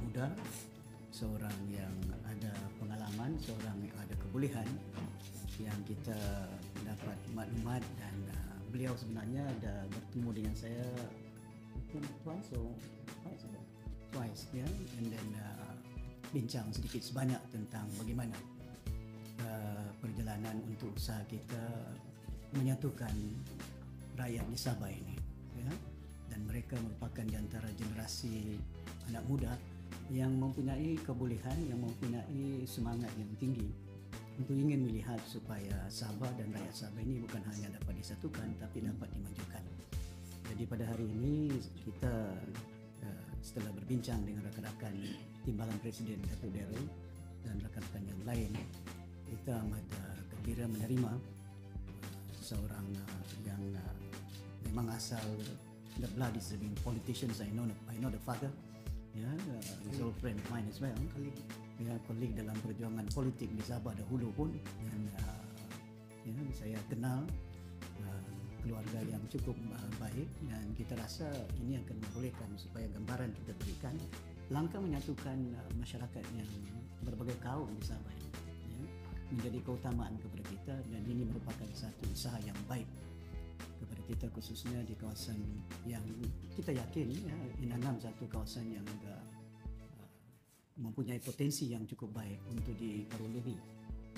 muda, seorang yang ada pengalaman, seorang yang ada kebolehan yang kita dapat maklumat, dan beliau sebenarnya ada bertemu dengan saya mungkin twice ya, and then bincang sedikit sebanyak tentang bagaimana perjalanan untuk usaha kita menyatukan rakyat di Sabah ini ya. Dan mereka merupakan di antara generasi anak muda yang mempunyai kebolehan, yang mempunyai semangat yang tinggi untuk ingin melihat supaya Sabah dan rakyat Sabah ini bukan hanya dapat disatukan tapi dapat dimajukan. Jadi pada hari ini kita setelah berbincang dengan rakan-rakan Timbalan Presiden Datuk Daryl dan rakan-rakan yang lain, kita amat gembira menerima seorang yang memang asal the blood is being politicians. I know the father, yeah, he's old friend of mine as well, colleague dalam perjuangan politik di Sabah dahulu pun, dan saya kenal keluarga yang cukup baik, dan kita rasa ini akan membolehkan supaya gambaran kita berikan langkah menyatukan masyarakat yang berbagai kaum di Sabah ini menjadi keutamaan kepada kita, dan ini merupakan satu usaha yang baik kepada kita, khususnya di kawasan yang kita yakin Inanam satu kawasan yang agak mempunyai potensi yang cukup baik untuk diperolehi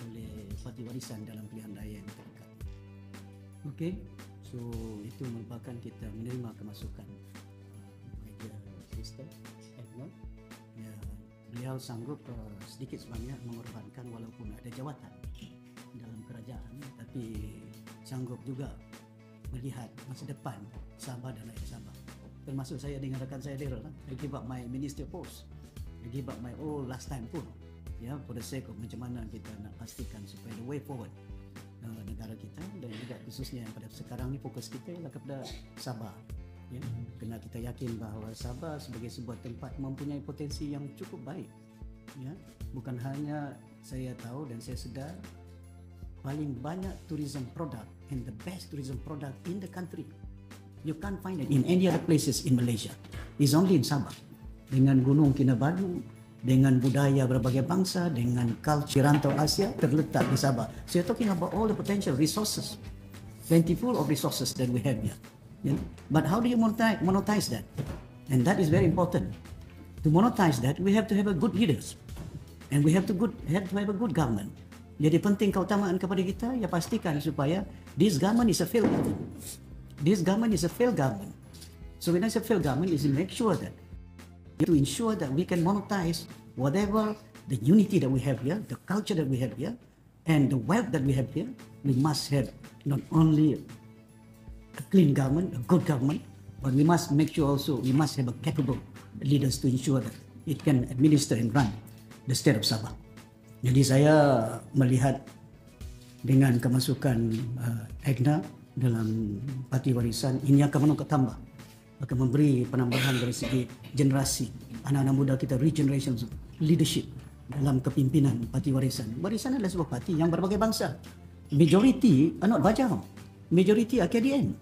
oleh parti warisan dalam pilihan raya yang terdekat. Okey, so itu merupakan kita menerima kemasukan Major Sister Edna. Ya, beliau sanggup sedikit sebanyak mengorbankan walaupun ada jawatan dalam kerajaan, tapi sanggup juga melihat masa depan Sabah dan rakyat Sabah. Termasuk saya dengan rakan saya Daryl, I give up my minister post, I give up my all last time pun, ya, for the sake of macam mana kita nak pastikan supaya the way forward negara kita, dan juga khususnya pada sekarang ni fokus kita ialah kepada Sabah. Ya, kerana kita yakin bahawa Sabah sebagai sebuah tempat mempunyai potensi yang cukup baik. Ya, bukan hanya saya tahu dan saya sedar paling banyak tourism product and the best tourism product in the country. You can't find it in any other places in Malaysia. It's only in Sabah. Dengan Gunung Kinabalu, dengan budaya berbagai bangsa, dengan culture rantau Asia terletak di Sabah. So you're talking about all the potential resources, plentiful of resources that we have here. You know? But how do you monetize that? And that is very important. To monetize that, we have to have a good leaders, and we have to have a good government. Jadi penting keutamaan kepada kita, ya pastikan supaya this government is a failed government. This government is a failed government. So when I say failed government, is to make sure that to ensure that we can monetize whatever the unity that we have here, the culture that we have here, and the wealth that we have here. We must have not only a clean government, a good government, but we must make sure also we must have a capable leaders to ensure that it can administer and run the state of Sabah. Jadi saya melihat dengan kemasukan Egna dalam parti warisan, ini akan meningkat tambah, akan memberi penambahan dari segi generasi anak-anak muda kita, regeneration leadership dalam kepimpinan parti warisan. Warisan adalah sebuah parti yang berbagai bangsa. Majority are not Bajau, majority are KDN.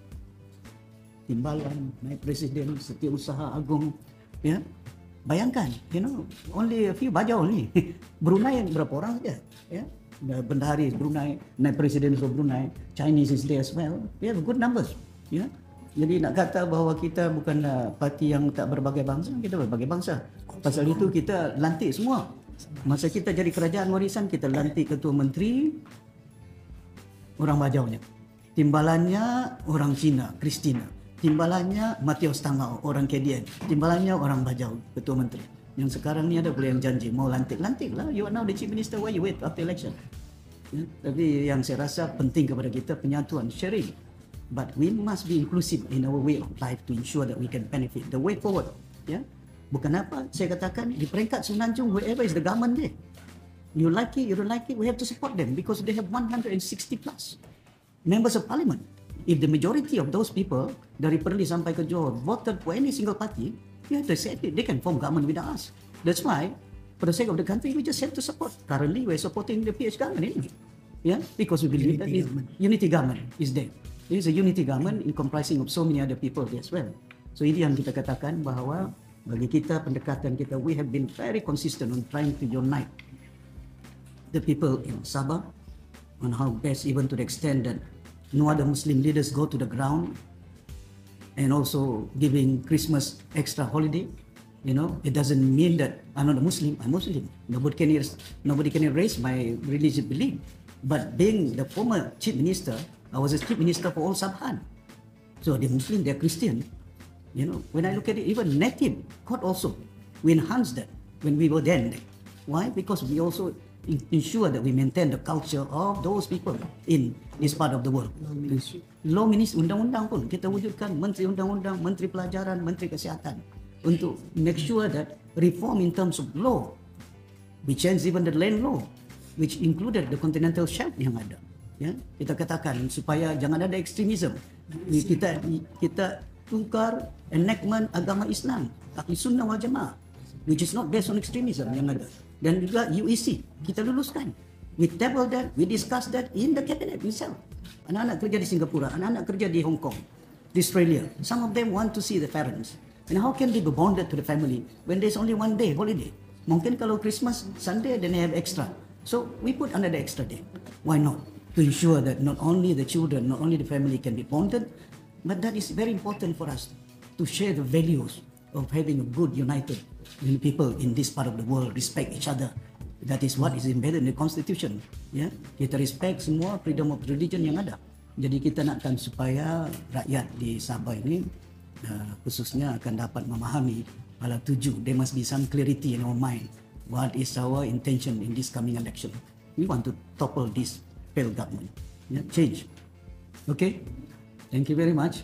Timbalan, naik presiden, Setiausaha Agung, ya. Bayangkan, only a few Bajau ni. Brunei berapa orang saja, ya. Bendahari Brunei, naik presiden Brunei, Chinese is there as well. We have good numbers, ya. Jadi nak kata bahawa kita bukan parti yang tak berbagai bangsa, kita berbagai bangsa. Pasal itu kita lantik semua. Masa kita jadi kerajaan warisan, kita lantik ketua menteri orang Bajaunya. Timbalannya orang Cina, Kristina. Timbalannya Matius Tangau, orang KDN. Timbalannya orang Bajau, ketua menteri. Yang sekarang ni ada boleh yang janji mau lantik lah. You are now the chief minister, why you wait after election? Ya, tapi yang saya rasa penting kepada kita penyatuan, sharing. But we must be inclusive in our way of life to ensure that we can benefit the way forward. Ya, bukan apa saya katakan di peringkat Semenanjung, wherever is the government there, you like it, you don't like it, we have to support them because they have 160 plus members of parliament. If the majority of those people dari Perlis sampai ke Johor voted for any single party, you have to say it. They can form government without us. That's why, for the sake of the country, we just have to support. Currently, we're supporting the PH government, because we believe that unity government is there. It is a unity government in comprising of so many other people there as well. So ini yang kita katakan bahawa Bagi kita, pendekatan kita, we have been very consistent on trying to unite the people in Sabah on how best, even to the extent that no other Muslim leaders go to the ground, and also giving Christmas extra holiday. You know, it doesn't mean that I'm not a Muslim, I'm Muslim. Nobody can erase my religious belief. But being the former chief minister, I was a chief minister for all Sabhan. So they're Muslim, they're Christian. You know, when I look at it, even native court also, we enhanced that when we were then. Why? Because we also ensure that we maintain the culture of those people in this part of the world. Law minister, undang-undang pun kita wujudkan menteri undang-undang, menteri pelajaran, menteri kesihatan untuk make sure that reform in terms of law, we change even the land law, which included the continental shelf yang ada. Ya, kita katakan supaya jangan ada ekstremisme. Kita tukar enactment agama Islam, Ahli Sunnah wal Jamaah, which is not based on extremism yang ada. Dan juga UEC kita luluskan. We table that, we discuss that in the cabinet itself. Anak-anak kerja di Singapura, anak-anak kerja di Hong Kong, di Australia. Some of them want to see the parents. And how can they be bonded to the family when there's only one day holiday? Mungkin kalau Christmas Sunday, then they have extra. So we put another extra day. Why not? To ensure that not only the children, not only the family can be bonded, but that is very important for us to share the values of having a good, united people in this part of the world, respect each other. That is what is embedded in the Constitution. Ya, kita respect semua freedom of religion yang ada. Jadi kita nakkan supaya rakyat di Sabah ini khususnya akan dapat memahami pada tuju. There must be some clarity in our mind. What is our intention in this coming election? We want to topple this failed government. Yeah, change. Okay. Thank you very much.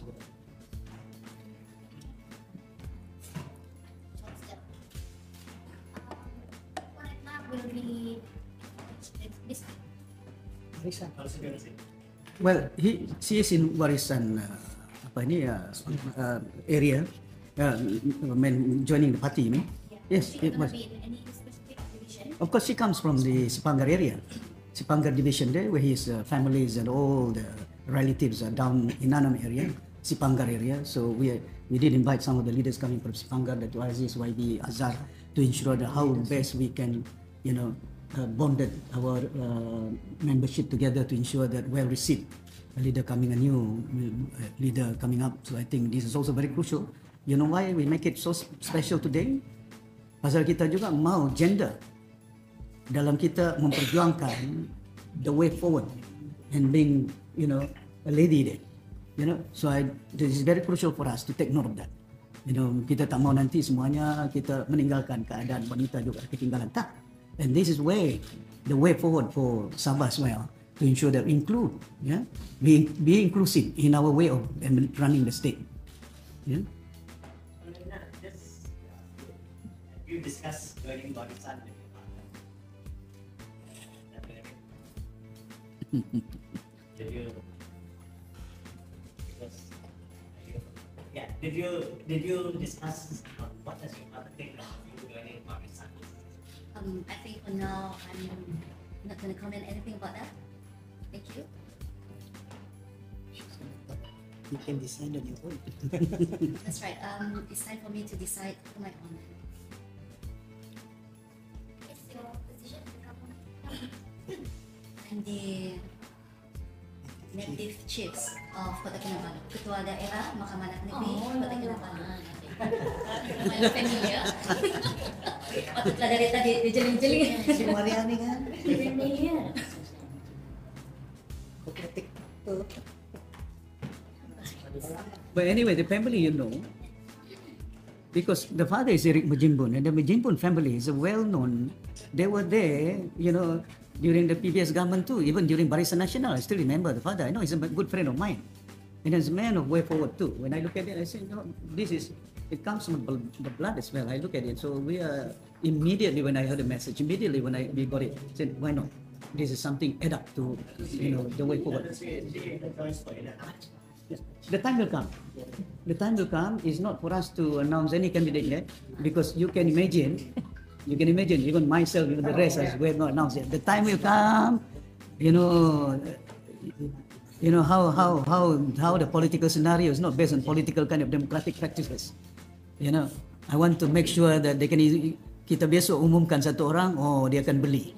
Well, she is in Warisan area, joining the party. You mean? Yes, it was. Of course, she comes from the Sipangar area, Sipangar division there, where his families and all the relatives are down in Nanam area, Sipangar area. So we did invite some of the leaders coming from Sipangar, that Aziz, YB, Azhar, to ensure that how best we can, bonded our membership together to ensure that well received a leader coming, a new leader coming up. So I think this is also very crucial. You know why we make it so special today? Pasal kita juga mau gender dalam kita memperjuangkan the way forward and being, a lady there. So this is very crucial for us to take note of that. Kita tak mau nanti semuanya kita meninggalkan keadaan wanita juga ketinggalan. Tak. And this is the way forward for Sabah as well, to ensure that we include, be inclusive in our way of running the state. Yeah. You discuss joining Barisan. Did you discuss what does your mother think of you joining Barisan? I think for now I'm not going to comment anything about that. Thank you. You can decide on your own. That's right. It's time for me to decide on my own. What's your position in the government? I'm the native chiefs of Kota Kinabalu, Ketua Daerah Mahkamah Anak Negeri Kota Kinabalu. Lumayan familiar. Patutlah dari tadi dia jeling-jeling. Si Mariani kan? Familiar. Kritik. But anyway, the family, because the father is Eric Majimpun, and the Majimpun family is well known. They were there, during the PBS government too, even during Barisan Nasional. I still remember the father. I know he's a good friend of mine. And he's a man of way forward too. When I look at it, I say, it comes from the blood as well. I look at it. So we are, immediately when I heard the message, we got it, said, why not? This is something add up to, the way forward. Yes. The time will come. The time will come. Is not for us to announce any candidate yet, because you can imagine, even myself, even the rest, as we have not announced yet. The time will come. How the political scenario is not based on political kind of democratic practices. I want to make sure that they can. Kita besok umumkan satu orang, oh dia akan beli.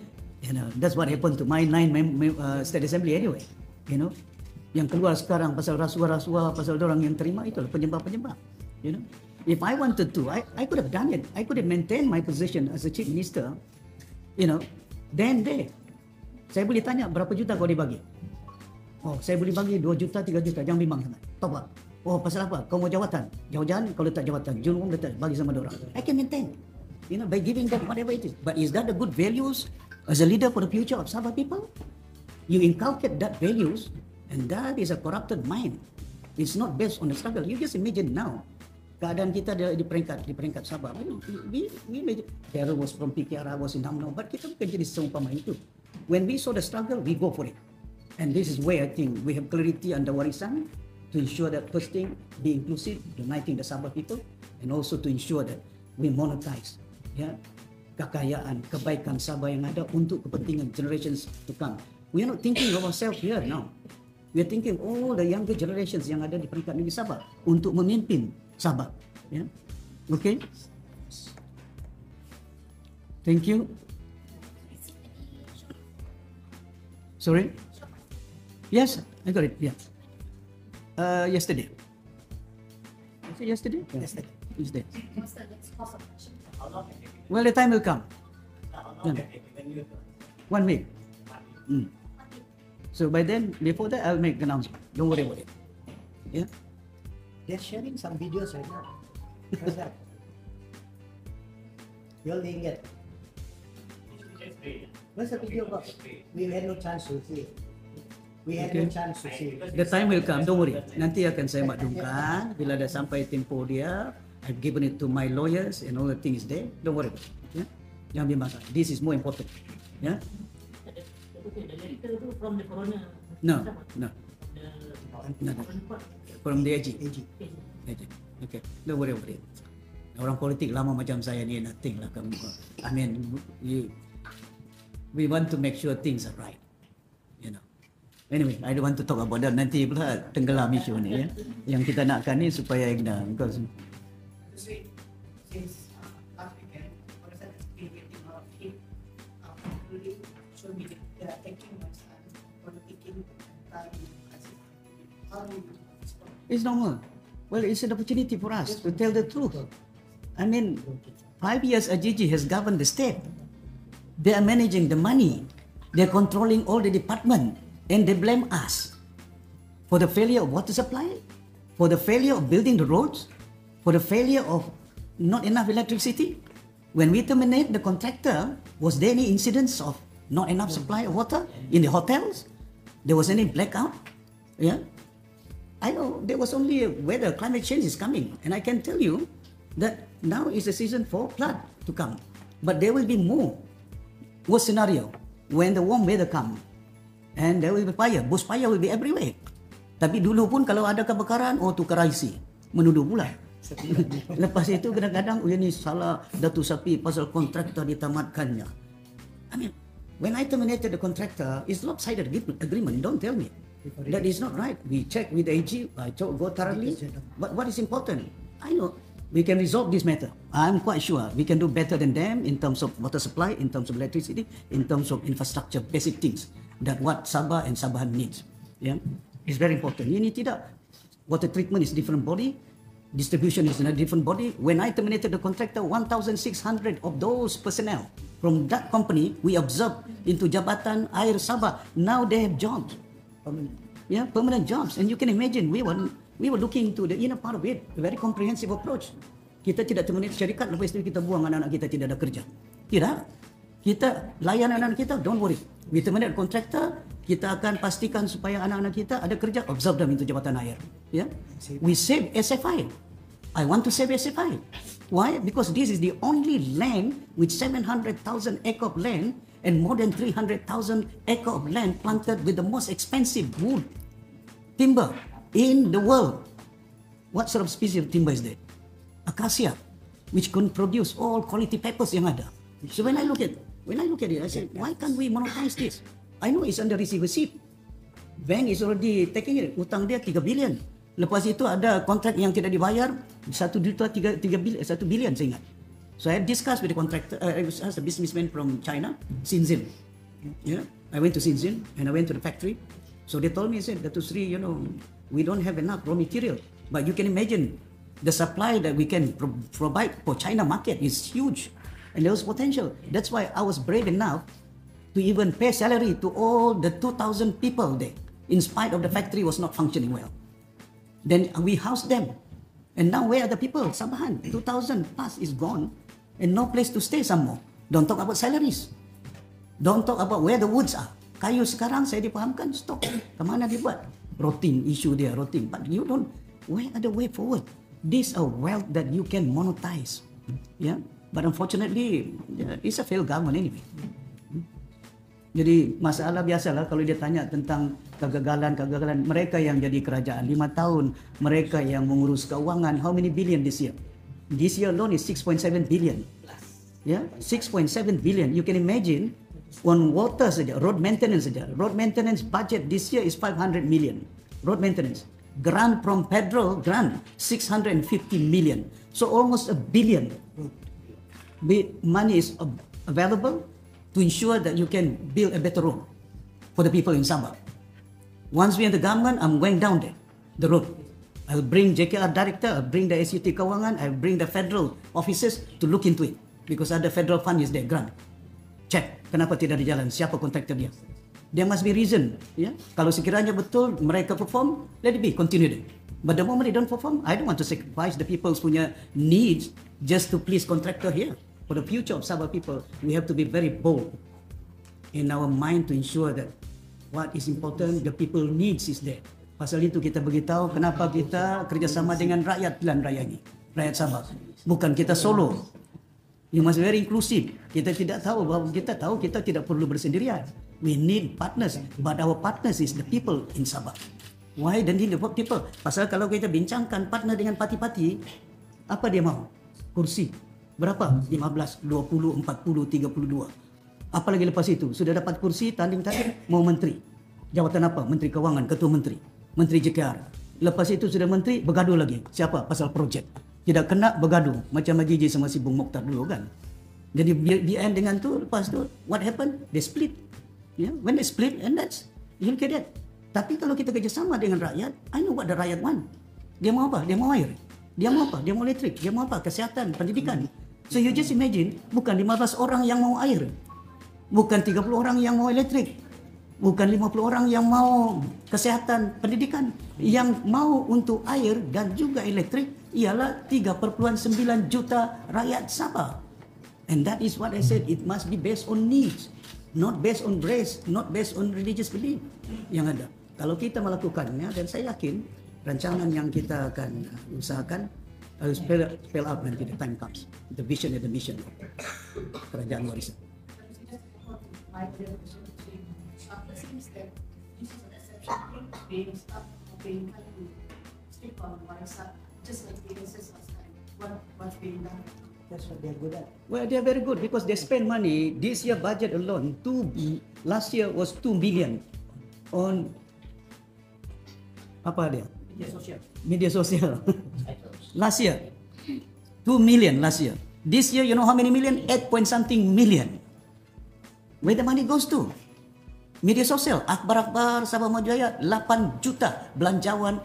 That's what happened to my 9 state assembly anyway. Yang keluar sekarang pasal rasuah-rasuah, pasal orang yang terima itulah penyebab-penyebab. If I wanted to, I could have done it. I could have maintained my position as a chief minister. Then there. Saya boleh tanya berapa juta kau dibagi? Oh, saya boleh bagi 2 juta, 3 juta. Jangan bimbang sangat. Top up. Oh, pasal apa? Kau mau jawatan? Jauh-jauh kau letak jawatan. Jurung letak bagi sama orang. I can maintain. By giving them whatever it is. But is that the good values as a leader for the future of Sabah people? You inculcate that values, and that is a corrupted mind. It's not based on the struggle. You just imagine now, keadaan kita di peringkat Sabah. We imagine, Daryl was from PKR, I was in UMNO, but kita bukan jadi seumpama itu. When we saw the struggle, we go for it. And this is where I think we have clarity under warisan to ensure that first thing, be inclusive, uniting the Sabah people, and also to ensure that we monetize kekayaan, kebaikan Sabah yang ada untuk kepentingan generations to come. We are not thinking of ourselves here now. We are thinking all the younger generations yang ada di peringkat negeri Sabah untuk memimpin Sabah. Okay? Thank you. Sorry? Yes, I got it. Yeah. Yesterday. Was it yesterday? Yesterday. What's the next course of action? How long can it be? Well, the time will come. How long can it be when you 1 week. So by then, before that, I'll make announcement. Don't worry about it. Yeah. They're sharing some videos right now. What's that? Building it. What's the video about? We had no chance to see it. We had no chance to see it. The time will come. Don't worry. Nanti akan saya maklumkan bila dah sampai tempoh dia. I've given it to my lawyers and all the things there. Don't worry about it. Yeah? Jangan bimbang. This is more important. Yeah. from the corona. No. From the AG. AG. Okay. Don't worry about it. Orang politik lama macam saya ni nothing lah kamu. I mean, we want to make sure things are right. Anyway, I don't want to talk about that. Nanti pula tenggelam isu ni ya. Yang kita nakkan ni supaya because Since last weekend, for example, been getting a lot of hate, including social media, they are attacking my son for taking time. How do you respond? it's normal. Well, it's an opportunity for us to tell the truth. I mean, 5 years AGG has governed the state. They are managing the money. They're controlling all the department. And they blame us for the failure of water supply, for the failure of building the roads, for the failure of not enough electricity. When we terminate the contractor, was there any incidents of not enough supply of water in the hotels? There was any blackout? Yeah. I know there was only weather, climate change is coming. And I can tell you that now is the season for flood to come. But there will be more worse scenario when the warm weather comes. And there will be fire. Bush fire will be everywhere. Tapi dulu pun kalau ada kebakaran, tukar IC. Menuduh pula. Lepas itu kadang-kadang, ini salah Datuk Sapi pasal kontraktor ditamatkannya. I mean, when I terminated the contractor, it's lopsided agreement. Don't tell me. That is not right. We check with the AG. I go thoroughly. But what is important? I know we can resolve this matter. I'm quite sure we can do better than them in terms of water supply, in terms of electricity, in terms of infrastructure, basic things. That what Sabah and Sabahan needs. Yeah, it's very important. Ini tidak, water treatment is different body, distribution is in a different body. When I terminated the contractor, 1,600 of those personnel from that company we observed into Jabatan Air Sabah. Now they have jobs, permanent jobs, and you can imagine we were looking to the inner part of it, a very comprehensive approach. Kita tidak terminate syarikat, lepas itu kita buang anak-anak kita tidak ada kerja. Tidak. Kita layan anak-anak kita, don't worry. We terminate contractor, kita akan pastikan supaya anak-anak kita ada kerja, observe them into Jabatan Air. Yeah? We save SFI. I want to save SFI. Why? Because this is the only land with 700,000 acre of land and more than 300,000 acre of land planted with the most expensive wood, timber in the world. What sort of species of timber is that? Acacia, which can produce all quality papers yang ada. So when I look at it, I say, why can't we monetize this? I know it's under receivership. Bank is already taking it. Utang dia 3 billion. Lepas itu ada kontrak yang tidak dibayar 1 juta 3 bilion, 1 bilion saya ingat. So I discussed with the contractor, I was asked a businessman from China, Shenzhen. Yeah, I went to Shenzhen and I went to the factory. So they told me, I said, Dato Sri, we don't have enough raw material, but you can imagine the supply that we can provide for China market is huge, and there was potential. That's why I was brave enough to even pay salary to all the 2,000 people there, in spite of the factory was not functioning well. Then we housed them, and now where are the people? Sabahan, 2,000 plus is gone, and no place to stay some more. Don't talk about salaries. Don't talk about where the woods are. Kayu sekarang saya dipahamkan stok. Kemana dibuat? Routine issue dia, routine. But you don't, where are the way forward? This a wealth that you can monetize. Yeah. But unfortunately, it's a failed government anyway. Jadi masalah biasalah kalau dia tanya tentang kegagalan mereka yang jadi kerajaan 5 tahun, mereka yang mengurus keuangan, how many billion this year? This year alone is 6.7 billion. Yeah, 6.7 billion. You can imagine on water saja, road maintenance saja. Road maintenance budget this year is 500 million. Road maintenance. Grant from federal grant 650 million. So almost a billion. Money is available to ensure that you can build a better road for the people in Sabah. Once we are the government, I'm going down there, the road. I'll bring JKR director, I'll bring the SUT Kawangan, I'll bring the federal officers to look into it. Because ada federal fund is there, grant. Check, kenapa tidak berjalan, siapa kontraktor dia. There must be reason. Yeah? Kalau sekiranya betul mereka perform, let it be, continue it. But the moment they don't perform, I don't want to sacrifice the people's punya needs just to please contractor here. For the future of Sabah people, we have to be very bold in our mind to ensure that what is important, the people needs is there. Pasal itu kita beritahu kenapa kita kerjasama dengan rakyat pilihan raya ini, rakyat Sabah. Bukan kita solo. You must be very inclusive. Kita tidak tahu bahawa kita tahu kita tidak perlu bersendirian. We need partners, but our partners is the people in Sabah. Why they need the people? Pasal kalau kita bincangkan partner dengan parti-parti, apa dia mau? Kursi. Berapa? 15, 20, 40, 32. Apalagi lepas itu, sudah dapat kursi, tanding-tanding, mau menteri. Jawatan apa? Menteri Kewangan, Ketua Menteri. Menteri JKR. Lepas itu sudah menteri, bergaduh lagi. Siapa? Pasal projek. Tidak kena bergaduh. Macam Haji sama si Bung Mokhtar dulu kan. Jadi di end dengan tu, lepas tu, what happened? They split. Yeah? When they split, and that's, you look at that. Tapi kalau kita kerjasama dengan rakyat, I know what the rakyat want. Dia mau apa? Dia mau air. Dia mau apa? Dia mau elektrik. Dia mau apa? Kesihatan, pendidikan. So you just imagine, bukan 15 orang yang mau air. Bukan 30 orang yang mau elektrik. Bukan 50 orang yang mau kesehatan, pendidikan. Yang mau untuk air dan juga elektrik ialah 3.9 juta rakyat Sabah. And that is what I said, it must be based on needs. Not based on race, not based on religious belief yang ada. Kalau kita melakukannya, dan saya yakin rancangan yang kita akan usahakan harus spell out nanti the time comes. The vision and the mission of kerajaan warisan. It seems that this is an exception being stuck, being kind to stick on warisan, just like the SS last time. What's being done? That's what they're good at. Well, they're very good because they spend money. This year budget alone, last year was 2 billion on apa dia? Media sosial. Last year, 2 million last year. This year, you know how many million? 8 point something million. Where the money goes to? Media sosial. Akbar Sabah Maju Jaya 8 juta belanjawan.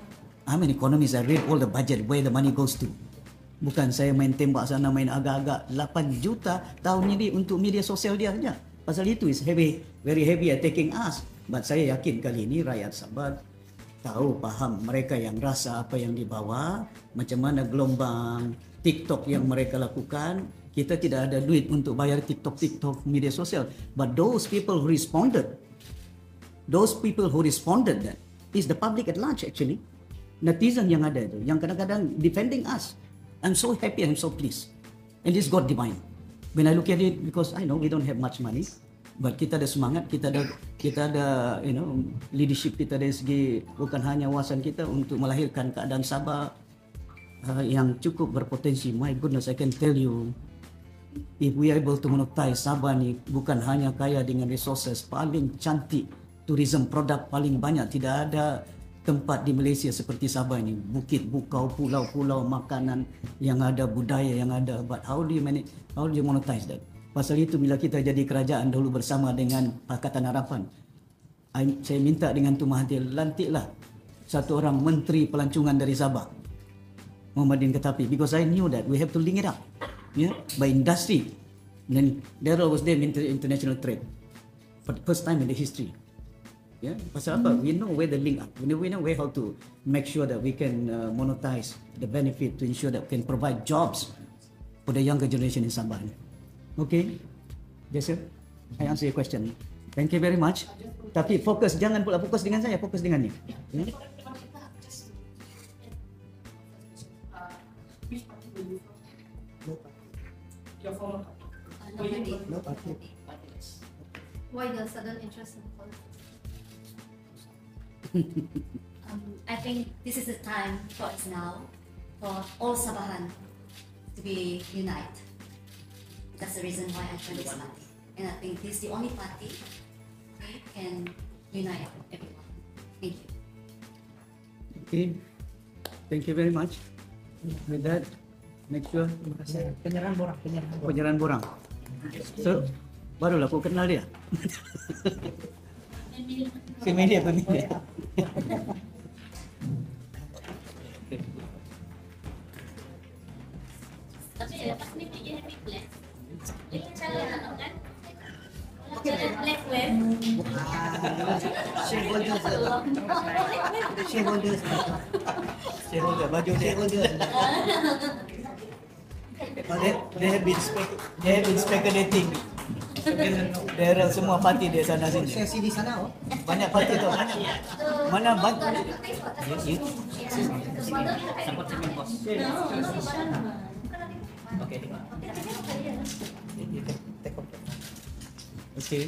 I mean economists, I read all the budget where the money goes to. Bukan saya main tembak sana, main agak-agak. 8 juta tahun ini untuk media sosial dia saja. Pasal itu is heavy, very heavy at taking us. But saya yakin kali ini rakyat Sabah tahu, faham mereka yang rasa apa yang dibawa, macam mana gelombang TikTok yang mereka lakukan. Kita tidak ada duit untuk bayar TikTok media sosial. But those people who responded that is the public at large actually. Netizen yang ada itu, yang kadang-kadang defending us. I'm so happy, I'm so pleased. And this God divine. When I look at it, because I know we don't have much money, but kita ada semangat, kita ada leadership kita dari segi bukan hanya wawasan kita untuk melahirkan keadaan Sabah yang cukup berpotensi. My goodness, I can tell you, if we are able to monetize Sabah ni bukan hanya kaya dengan resources paling cantik, tourism product paling banyak, tidak ada tempat di Malaysia seperti Sabah ini, bukit, bukau, pulau-pulau, makanan yang ada, budaya yang ada. But how do you manage, how do you monetize that? Pasal itu bila kita jadi kerajaan dahulu bersama dengan Pakatan Harapan, saya minta dengan Tun Mahathir, lantiklah satu orang menteri pelancongan dari Sabah, Muhammadin Katapi, because I knew that we have to link it up, by industry. Then there was them international trade for the first time in the history. Pasal apa? We know where the link up. We know where how to make sure that we can monetize the benefit to ensure that we can provide jobs for the younger generation in Sabah. Okay, Jason, I answer your question. Thank you very much. Tapi fokus, jangan pula fokus dengan saya, fokus dengan ni. Which party will you from? No party. Your former party. No party. Why the sudden interest in politics? I think this is the time for us now, for all Sabahan to be united. That's the reason why I joined this party. And I think this is the only party we can unite everyone. Thank you. Okay, thank you very much. With that, make sure Penyerahan borang. penyerahan borang. So, barulah aku kenal dia. Si media pemilih. Tapi lepas ni dia happy plan. Ini cara nak kan? Cara black web. Shareholder, baju dia. They have been speculating. Daerah semua parti dia sana sini. Sesi di sana, Banyak parti tu. Mana banyak? Okay, Okay.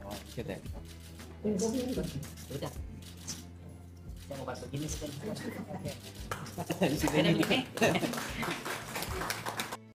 Oh, kita. sudah. Saya mau bantu gini sekali. Sini.